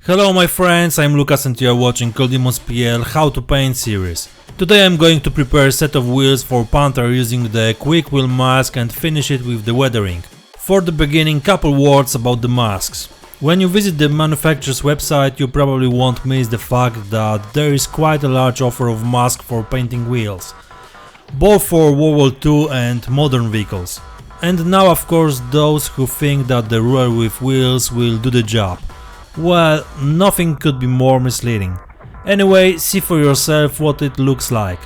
Hello my friends, I'm Lucas and you are watching CoolDemons.pl How to Paint series. Today I'm going to prepare a set of wheels for Panther using the quick wheel mask and finish it with the weathering. For the beginning, couple words about the masks. When you visit the manufacturer's website, you probably won't miss the fact that there is quite a large offer of masks for painting wheels, both for World War II and modern vehicles. And now of course those who think that the ruler with wheels will do the job. Well, nothing could be more misleading. Anyway, see for yourself what it looks like.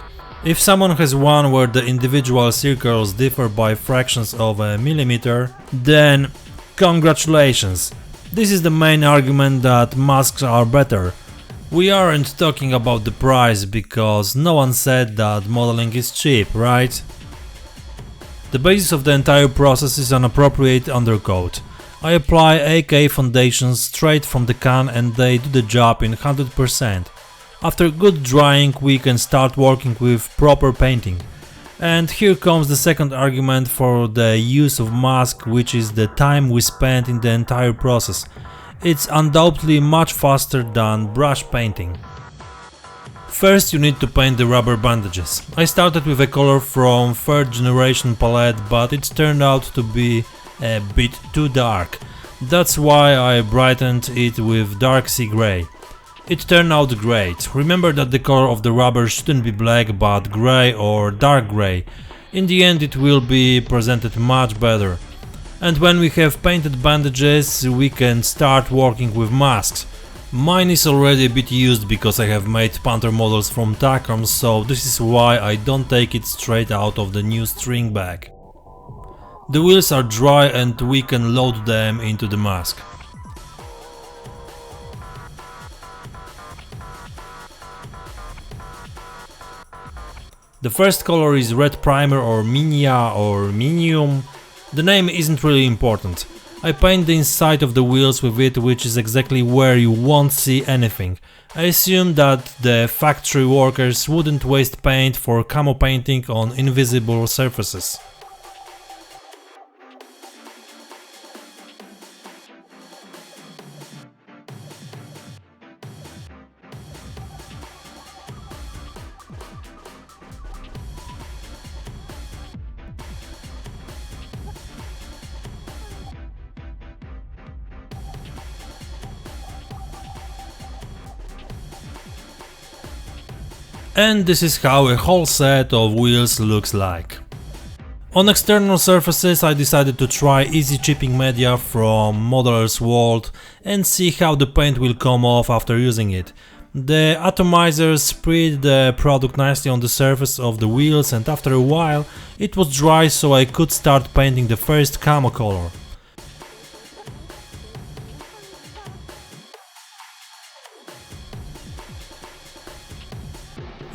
If someone has one where the individual circles differ by fractions of a millimeter, then congratulations! This is the main argument that masks are better. We aren't talking about the price because no one said that modeling is cheap, right? The basis of the entire process is an appropriate undercoat. I apply AK foundations straight from the can and they do the job in 100%. After good drying we can start working with proper painting. And here comes the second argument for the use of mask, which is the time we spend in the entire process. It's undoubtedly much faster than brush painting. First you need to paint the rubber bandages. I started with a color from 3rd generation palette, but it turned out to be a bit too dark. That's why I brightened it with dark sea grey. It turned out great. Remember that the color of the rubber shouldn't be black but grey or dark grey. In the end it will be presented much better. And when we have painted bandages we can start working with masks. Mine is already a bit used because I have made Panther models from Tacom, so this is why I don't take it straight out of the new string bag. The wheels are dry and we can load them into the mask. The first color is red primer or minia or minium. The name isn't really important. I paint the inside of the wheels with it, which is exactly where you won't see anything. I assume that the factory workers wouldn't waste paint for camo painting on invisible surfaces. And this is how a whole set of wheels looks like. On external surfaces I decided to try easy chipping media from Modeler's World and see how the paint will come off after using it. The atomizer spread the product nicely on the surface of the wheels and after a while it was dry, so I could start painting the first camo color.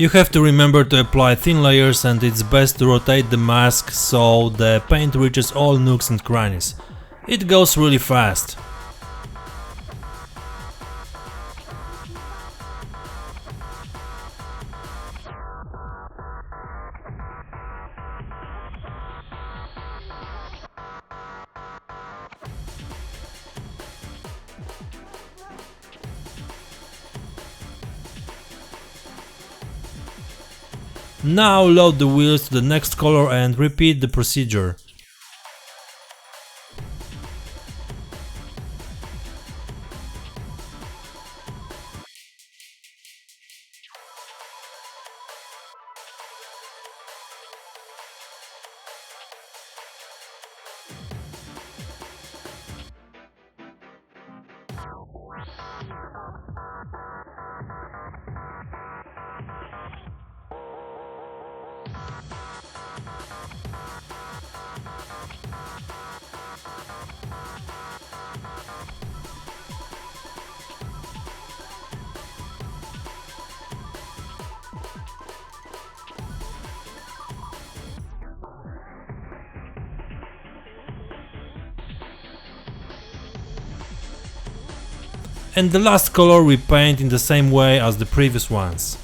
You have to remember to apply thin layers and it's best to rotate the mask so the paint reaches all nooks and crannies. It goes really fast. Now load the wheels to the next color and repeat the procedure. And the last color we paint in the same way as the previous ones.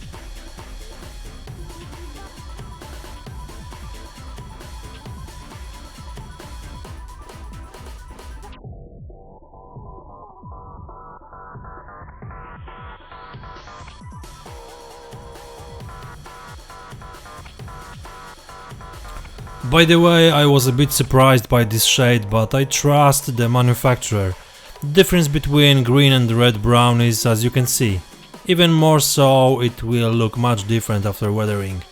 By the way, I was a bit surprised by this shade, but I trust the manufacturer. The difference between green and red brown is, as you can see. Even more so, it will look much different after weathering.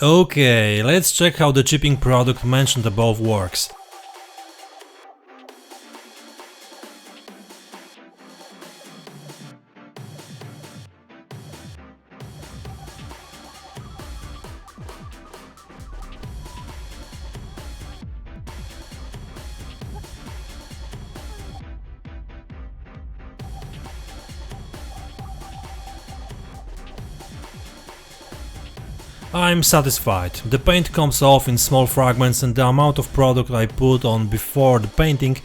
Okay, let's check how the chipping product mentioned above works. I'm satisfied. The paint comes off in small fragments and the amount of product I put on before the painting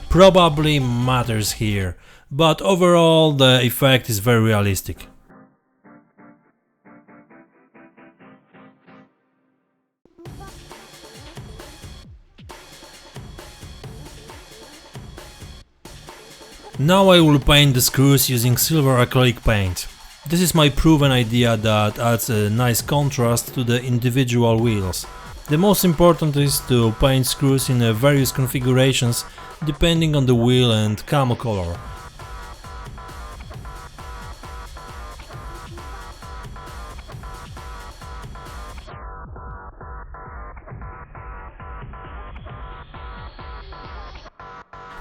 probably matters here, but overall the effect is very realistic. Now I will paint the screws using silver acrylic paint. This is my proven idea that adds a nice contrast to the individual wheels. The most important is to paint screws in various configurations depending on the wheel and camo color.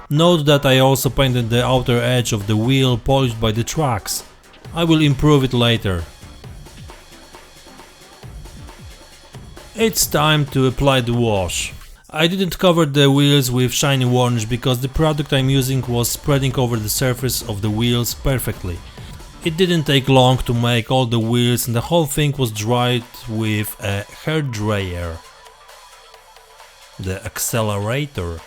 Note that I also painted the outer edge of the wheel polished by the tracks. I will improve it later. It's time to apply the wash. I didn't cover the wheels with shiny varnish because the product I'm using was spreading over the surface of the wheels perfectly. It didn't take long to make all the wheels and the whole thing was dried with a hair dryer. The accelerator.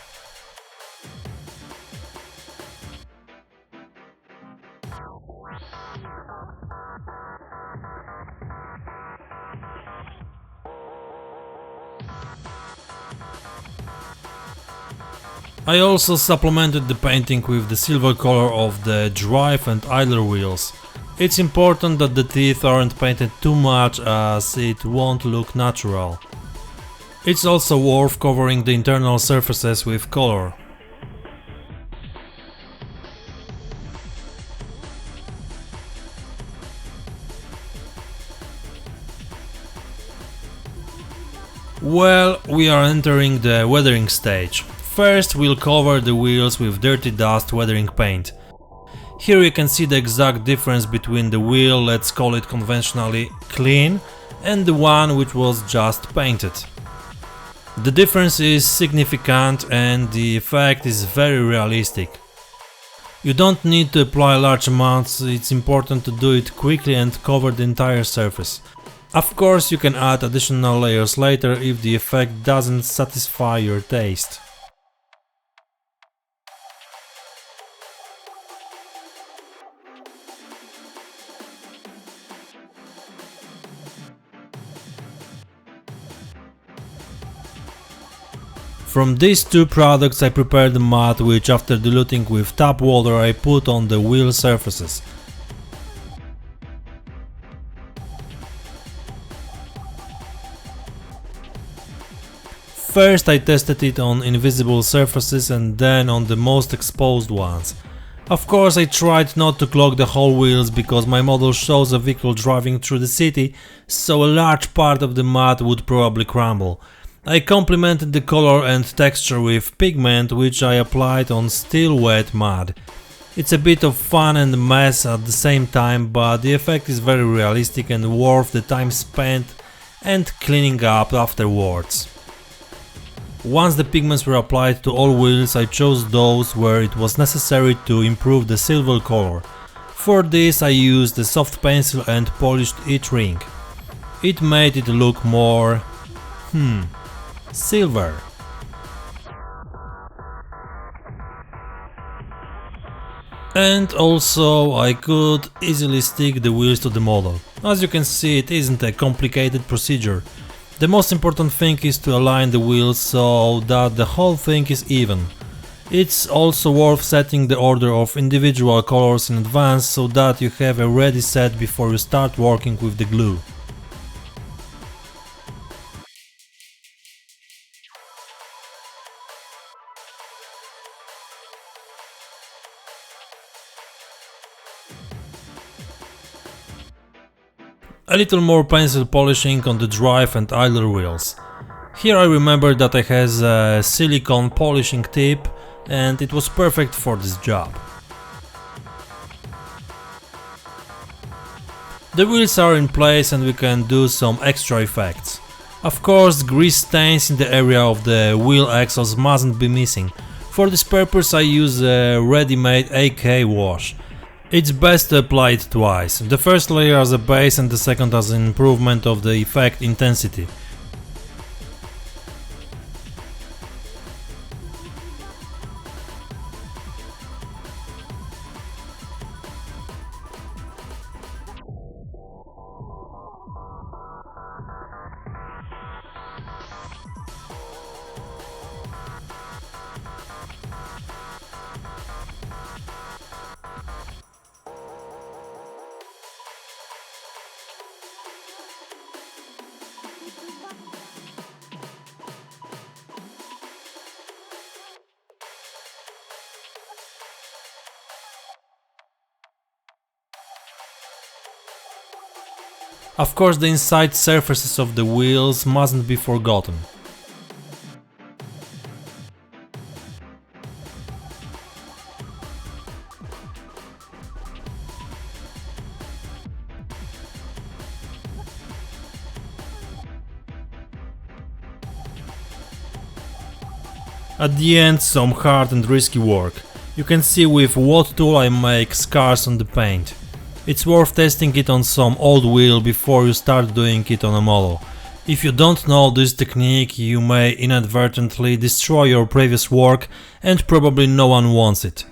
I also supplemented the painting with the silver color of the drive and idler wheels. It's important that the teeth aren't painted too much as it won't look natural. It's also worth covering the internal surfaces with color. Well, we are entering the weathering stage. First we'll cover the wheels with dirty dust weathering paint. Here you can see the exact difference between the wheel, let's call it conventionally clean, and the one which was just painted. The difference is significant and the effect is very realistic. You don't need to apply large amounts, it's important to do it quickly and cover the entire surface. Of course you can add additional layers later if the effect doesn't satisfy your taste. From these two products I prepared a matte which after diluting with tap water I put on the wheel surfaces. First I tested it on invisible surfaces and then on the most exposed ones. Of course I tried not to clog the whole wheels because my model shows a vehicle driving through the city, so a large part of the matte would probably crumble. I complemented the color and texture with pigment which I applied on still wet mud. It's a bit of fun and mess at the same time, but the effect is very realistic and worth the time spent and cleaning up afterwards. Once the pigments were applied to all wheels, I chose those where it was necessary to improve the silver color. For this I used a soft pencil and polished each ring. It made it look more silver. And also I could easily stick the wheels to the model. As you can see, it isn't a complicated procedure. The most important thing is to align the wheels so that the whole thing is even. It's also worth setting the order of individual colors in advance so that you have a ready set before you start working with the glue. A little more pencil polishing on the drive and idler wheels. Here I remember that I has a silicone polishing tip and it was perfect for this job. The wheels are in place and we can do some extra effects. Of course, grease stains in the area of the wheel axles mustn't be missing. For this purpose I use a ready-made AK wash. It's best to apply it twice, the first layer as a base and the second as an improvement of the effect intensity. Of course, the inside surfaces of the wheels mustn't be forgotten. At the end, some hard and risky work. You can see with what tool I make scars on the paint. It's worth testing it on some old wheel before you start doing it on a model. If you don't know this technique, you may inadvertently destroy your previous work and probably no one wants it.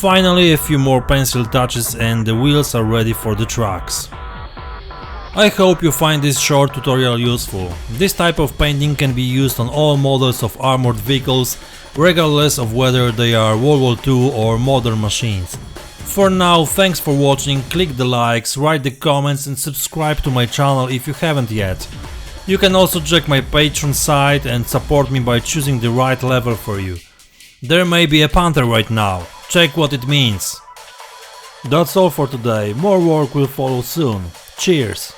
Finally, a few more pencil touches and the wheels are ready for the trucks. I hope you find this short tutorial useful. This type of painting can be used on all models of armored vehicles, regardless of whether they are World War II or modern machines. For now, thanks for watching, click the likes, write the comments and subscribe to my channel if you haven't yet. You can also check my Patreon site and support me by choosing the right level for you. There may be a panther right now. Check what it means. That's all for today, more work will follow soon. Cheers!